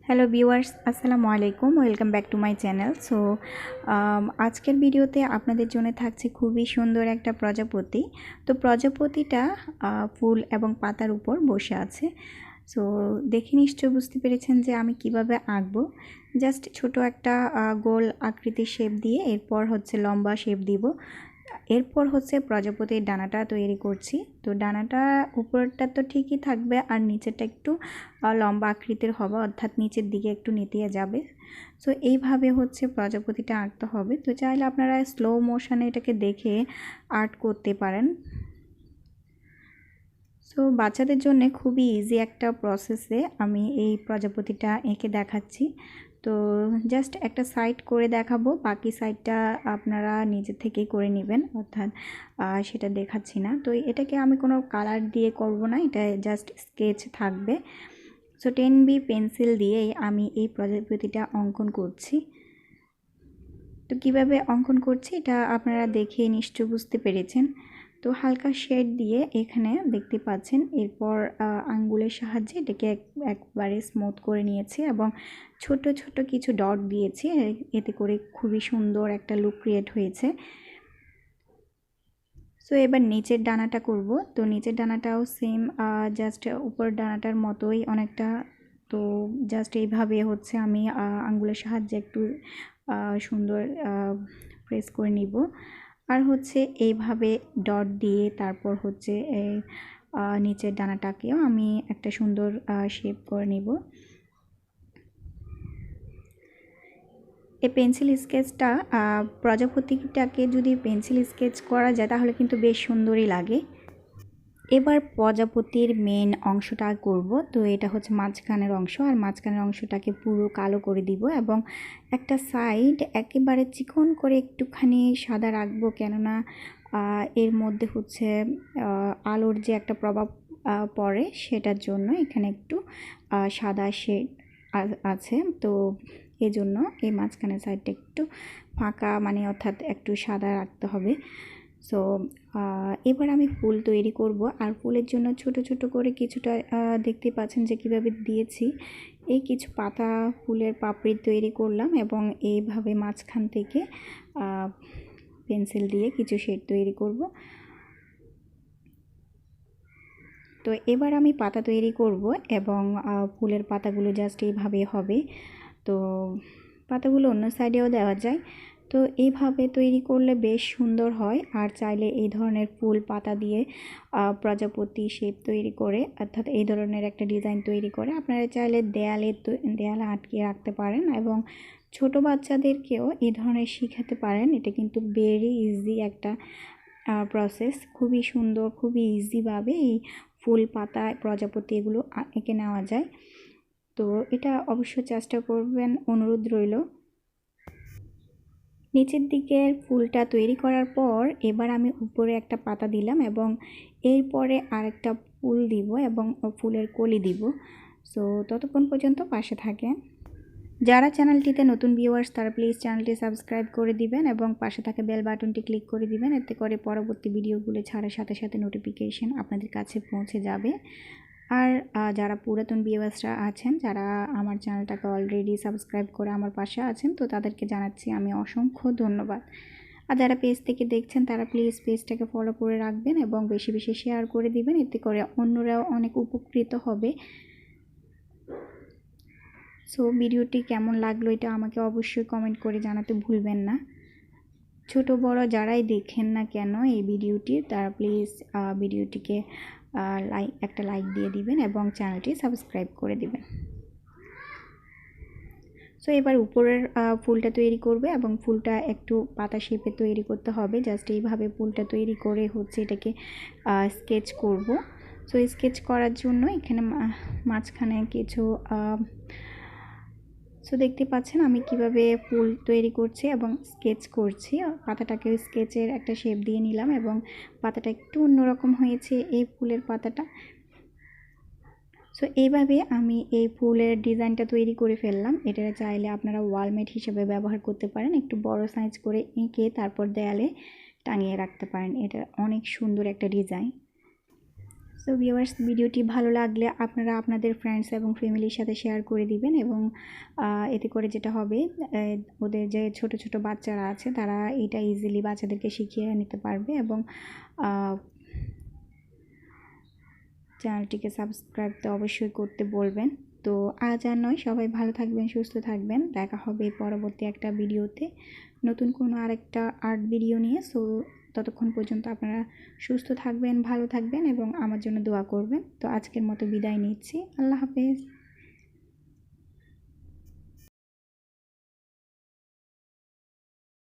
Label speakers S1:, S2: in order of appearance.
S1: Hello viewers, আসসালামু আলাইকুম। Welcome back to my channel. So আজকের ভিডিওতে আপনাদের জন্য থাকছে খুবই সুন্দর একটা প্রজাপতি। তো প্রজাপতিটা ফুল এবং পাতার উপর বসে আছে। সো দেখে নিশ্চয়ই বুঝতে পেরেছেন যে আমি কিভাবে আঁকবো। জাস্ট ছোট একটা গোল আকৃতির শেপ দিয়ে এরপর হচ্ছে লম্বা শেপ দিব। এরপর হচ্ছে প্রজাপতির ডানাটা তৈরি করছি। তো ডানাটা উপরটা তো ঠিকই থাকবে, আর নিচেরটা একটু লম্বা আকৃতির হবে, অর্থাৎ নিচের দিকে একটু নেতিয়ে যাবে। সো এইভাবে হচ্ছে প্রজাপতিটা আঁকতে হবে। তো চাইলে আপনারা স্লো মোশনে এটাকে দেখে আর্ট করতে পারেন। সো বাচ্চাদের জন্য খুবই ইজি একটা প্রসেসে আমি এই প্রজাপতিটা এঁকে দেখাচ্ছি। তো জাস্ট একটা সাইড করে দেখাবো, বাকি সাইডটা আপনারা নিজে থেকেই করে নেবেন, অর্থাৎ সেটা দেখাচ্ছি না। তো এটাকে আমি কোনো কালার দিয়ে করব না, এটা জাস্ট স্কেচ থাকবে। সো 10B পেন্সিল দিয়েই আমি এই প্রজাপতিটা অঙ্কন করছি। তো কিভাবে অঙ্কন করছি এটা আপনারা দেখে নিশ্চয় বুঝতে পেরেছেন। তো হালকা শেড দিয়ে এখানে দেখতে পাচ্ছেন। এরপর আঙ্গুলের সাহায্যে এটাকে একবারে স্মুথ করে নিয়েছি এবং ছোট ছোট কিছু ডট দিয়েছি, এতে করে খুবই সুন্দর একটা লুক ক্রিয়েট হয়েছে। সো এবার নিচের ডানাটা করব। তো নিচের ডানাটাও সেম, জাস্ট উপর ডানাটার মতোই অনেকটা। তো জাস্ট এইভাবে হচ্ছে আমি আঙ্গুলের সাহায্যে একটু সুন্দর প্রেস করে নিব। আর হচ্ছে এইভাবে ডট দিয়ে তারপর হচ্ছে নিচের ডানাটাকেও আমি একটা সুন্দর শেপ করে নিব। এই পেন্সিল স্কেচটা প্রজাপতিটাকে যদি পেন্সিল স্কেচ করা যায় তাহলে কিন্তু বেশ সুন্দরই লাগে। এবার প্রজাপতির মেন অংশটা করব। তো এটা হচ্ছে মাঝখানের অংশ, আর মাঝখানের অংশটাকে পুরো কালো করে দিব এবং একটা সাইড একেবারে চিকন করে একটুখানি সাদা রাখবো, কেননা এর মধ্যে হচ্ছে আলোর যে একটা প্রভাব পড়ে, সেটার জন্য এখানে একটু সাদা শেড আছে। তো এজন্য এই মাঝখানের সাইডটা একটু ফাঁকা, মানে অর্থাৎ একটু সাদা রাখতে হবে। সো এবার আমি ফুল তৈরি করব। আর ফুলের জন্য ছোট ছোট করে কিছুটা দেখতে পাচ্ছেন যে কীভাবে দিয়েছি। এই কিছু পাতা ফুলের পাপড়ি তৈরি করলাম এবং এইভাবে মাঝখান থেকে পেন্সিল দিয়ে কিছু শেড তৈরি করব। তো এবার আমি পাতা তৈরি করব এবং ফুলের পাতাগুলো জাস্ট এইভাবে হবে। তো পাতাগুলো অন্য সাইডেও দেওয়া যায়। তো এইভাবে তৈরি করলে বেশ সুন্দর হয়। আর চাইলে এই ধরনের ফুল পাতা দিয়ে প্রজাপতি শেপ তৈরি করে, অর্থাৎ এই ধরনের একটা ডিজাইন তৈরি করে আপনারা চাইলে দেয়ালে আটকে রাখতে পারেন এবং ছোট বাচ্চাদেরকেও এই ধরনের শেখাতে পারেন। এটা কিন্তু ভেরি ইজি একটা প্রসেস, খুবই সুন্দর, খুবই ইজিভাবে এই ফুল পাতা প্রজাপতি এগুলো এঁকে নেওয়া যায়। তো এটা অবশ্য চেষ্টা করবেন, অনুরোধ রইল। নিচের দিকের ফুলটা তৈরি করার পর এবার আমি উপরে একটা পাতা দিলাম এবং এরপরে আরেকটা ফুল দিব এবং ফুলের কলি দিব। সো ততক্ষণ পর্যন্ত পাশে থাকেন। যারা চ্যানেলটিতে নতুন ভিউয়ার্স তারা প্লিজ চ্যানেলটি সাবস্ক্রাইব করে দিবেন এবং পাশে থাকা বেল বাটনটি ক্লিক করে দিবেন, এতে করে পরবর্তী ভিডিওগুলো ছাড়ার সাথে সাথে নোটিফিকেশন আপনাদের কাছে পৌঁছে যাবে। আর যারা পুরাতন ভিউয়ার্সরা আছেন, যারা আমার চ্যানেলটাকে অলরেডি সাবস্ক্রাইব করে আমার পাশে আছেন, তো তাদেরকে জানাচ্ছি আমি অসংখ্য ধন্যবাদ। আর যারা পেজ থেকে দেখছেন তারা প্লিজ পেজটাকে ফলো করে রাখবেন এবং বেশি বেশি শেয়ার করে দিবেন, এতে করে অন্যরাও অনেক উপকৃত হবে। সো ভিডিওটি কেমন লাগলো এটা আমাকে অবশ্যই কমেন্ট করে জানাতে ভুলবেন না। ছোট বড় যারাই দেখেন না কেন এই ভিডিওটি, তারা প্লিজ ভিডিওটিকে একটা লাইক দিয়ে দিবেন এবং চ্যানেলটি সাবস্ক্রাইব করে দিবেন। সো এবার উপরের ফুলটা তৈরি করবে এবং ফুলটা একটু পাতা শেপে তৈরি করতে হবে। জাস্ট এইভাবে ফুলটা তৈরি করে হচ্ছে এটাকে স্কেচ করব। সো স্কেচ করার জন্য এখানে মাঝখানে কিছু সো দেখতে পাচ্ছেন আমি কিভাবে ফুল তৈরি করছি এবং স্কেচ করছি। পাতাটাকে স্কেচের একটা শেপ দিয়ে নিলাম এবং পাতাটা একটু অন্যরকম হয়েছে এই ফুলের পাতাটা। সো এইভাবে আমি এই ফুলের ডিজাইনটা তৈরি করে ফেললাম। এটা চাইলে আপনারা ওয়ালমেট হিসেবে ব্যবহার করতে পারেন, একটু বড় সাইজ করে এঁকে তারপর দেয়ালে টাঙিয়ে রাখতে পারেন। এটা অনেক সুন্দর একটা ডিজাইন। তো ভিউয়ার্স, ভিডিওটি ভালো লাগলে আপনারা আপনাদের ফ্রেন্ডস এবং ফ্যামিলির সাথে শেয়ার করে দিবেন, এবং এতে করে যেটা হবে, ওদের যে ছোট ছোট বাচ্চারা আছে তারা এটা ইজিলি বাচ্চাদেরকে শিখিয়ে নিতে পারবে। এবং চ্যানেলটিকে সাবস্ক্রাইব তো অবশ্যই করতে বলবেন। তো আজ আর নয়, সবাই ভালো থাকবেন, সুস্থ থাকবেন। দেখা হবে পরবর্তী একটা ভিডিওতে, নতুন কোনো আরেকটা আর্ট ভিডিও নিয়ে। সো ততক্ষণ পর্যন্ত আপনারা সুস্থ থাকবেন, ভালো থাকবেন এবং আমার জন্য দোয়া করবেন। তো আজকের মতো বিদায় নিচ্ছি। আল্লাহ হাফেজ।